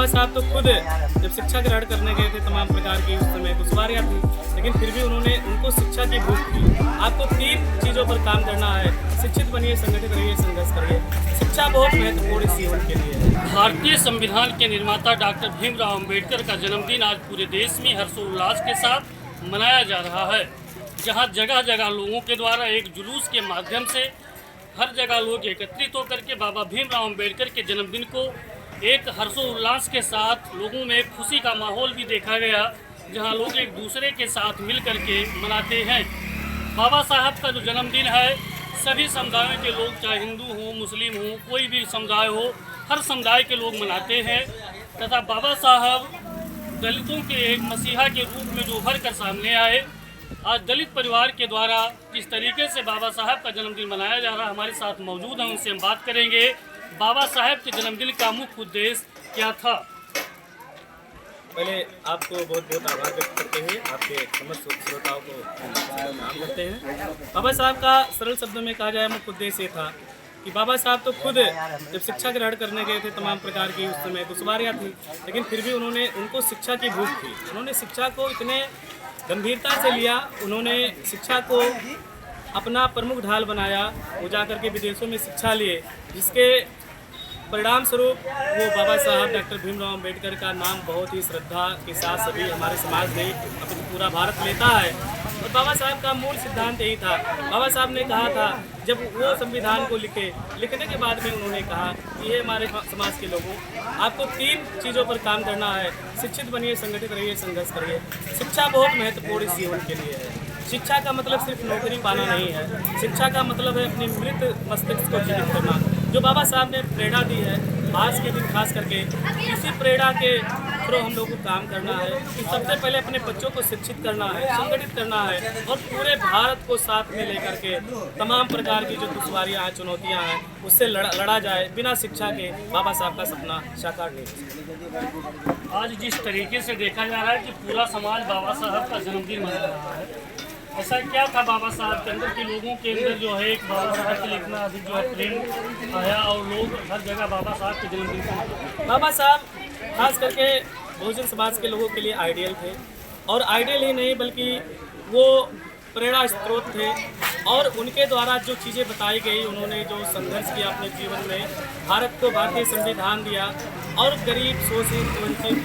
बाबा साहब तो खुद जब शिक्षा ग्रहण करने गए थे तमाम प्रकार की उस समय दुश्वारियाँ थी, लेकिन फिर भी उनको शिक्षा की भूख थी। आपको 3 चीज़ों पर काम करना है, शिक्षित बनिए, संगठित रहिए, संघर्ष करिए। शिक्षा बहुत महत्वपूर्ण इस जीवन के लिए है। भारतीय संविधान के निर्माता डॉक्टर भीमराव अंबेडकर का जन्मदिन आज पूरे देश में हर्षोल्लास के साथ मनाया जा रहा है, जहां जगह जगह लोगों के द्वारा एक जुलूस के माध्यम से हर जगह लोग एकत्रित होकर के बाबा भीमराव अंबेडकर के जन्मदिन को एक हर्षोल्लास के साथ लोगों में खुशी का माहौल भी देखा गया, जहां लोग एक दूसरे के साथ मिल कर के मनाते हैं। बाबा साहब का जो जन्मदिन है, सभी समुदायों के लोग, चाहे हिंदू हो, मुस्लिम हो, कोई भी समुदाय हो, हर समुदाय के लोग मनाते हैं। तथा बाबा साहब दलितों के एक मसीहा के रूप में जो उभर कर सामने आए, आज दलित परिवार के द्वारा जिस तरीके से बाबा साहब का जन्मदिन मनाया जा रहा है, हमारे साथ मौजूद हैं, उनसे हम बात करेंगे। बाबा साहब के जन्मदिन का मुख्य उद्देश्य क्या था? पहले आपको बहुत बहुत आभार व्यक्त करते हुए आपके समस्त श्रोताओं को प्रणाम करते हैं। बाबा साहब का सरल शब्दों में कहा जाए मुख्य उद्देश्य ये था कि बाबा साहब तो खुद जब शिक्षा ग्रहण करने गए थे तमाम प्रकार की उस समय दुश्वारियाँ थी, लेकिन फिर भी उनको शिक्षा की भूख थी। उन्होंने शिक्षा को इतने गंभीरता से लिया, उन्होंने शिक्षा को अपना प्रमुख ढाल बनाया। वो जाकर के विदेशों में शिक्षा लिए, जिसके परिणाम स्वरूप वो बाबा साहब डॉक्टर भीमराव अंबेडकर का नाम बहुत ही श्रद्धा के साथ सभी हमारे समाज में अपनी पूरा भारत लेता है। और बाबा साहब का मूल सिद्धांत यही था। बाबा साहब ने कहा था, जब वो संविधान को लिखने के बाद में उन्होंने कहा कि ये हमारे समाज के लोगों, आपको 3 चीज़ों पर काम करना है, शिक्षित बनिए, संगठित रहिए, संघर्ष करिए। शिक्षा बहुत महत्वपूर्ण इस जीवन के लिए है। शिक्षा का मतलब सिर्फ नौकरी पाना नहीं है, शिक्षा का मतलब है अपनी मृत मस्तिष्क को जीवित करना। जो बाबा साहब ने प्रेरणा दी है, आज के दिन खास करके इसी प्रेरणा के थ्रू हम लोग को काम करना है कि सबसे पहले अपने बच्चों को शिक्षित करना है, संगठित करना है और पूरे भारत को साथ में लेकर के तमाम प्रकार की जो दुश्वारियाँ चुनौतियाँ हैं उससे लड़ा जाए। बिना शिक्षा के बाबा साहब का सपना साकार नहीं हो सकता। आज जिस तरीके से देखा जा रहा है कि पूरा समाज बाबा साहब का जन्मदिन मना रहा है, ऐसा क्या था बाबा साहब के अंदर कि लोगों के अंदर जो है एक बाबा साहब के लिए इतना अधिक जो है प्रेम आया और लोग हर जगह बाबा साहब के जन्मदिन को? बाबा साहब खास करके बहुजन समाज के लोगों के लिए आइडियल थे, और आइडियल ही नहीं बल्कि वो प्रेरणा स्रोत थे। और उनके द्वारा जो चीज़ें बताई गई, उन्होंने जो संघर्ष किया अपने जीवन में, भारत को भारतीय संविधान दिया और गरीब, शोषित, वंचित,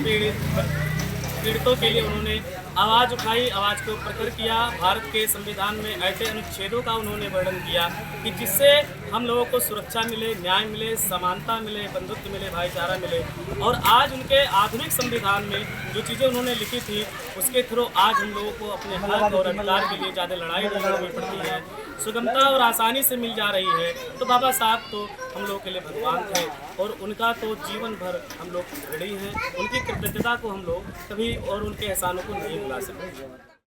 पीड़ितों के लिए उन्होंने आवाज़ उठाई, आवाज़ को प्रखर किया। भारत के संविधान में ऐसे अनुच्छेदों का उन्होंने वर्णन किया कि जिससे हम लोगों को सुरक्षा मिले, न्याय मिले, समानता मिले, बंधुत्व मिले, भाईचारा मिले। और आज उनके आधुनिक संविधान में जो चीज़ें उन्होंने लिखी थी, उसके थ्रू आज हम लोगों को अपने हक और अधिकार के लिए ज़्यादा लड़ाई लड़नी पड़ती है, सुगमता और आसानी से मिल जा रही है। तो बाबा साहब तो हम लोगों के लिए भगवान थे, और उनका तो जीवन भर हम लोग ऋणी हैं। उनकी कृतज्ञता को हम लोग कभी और उनके एहसानों को नहीं भुला सकते।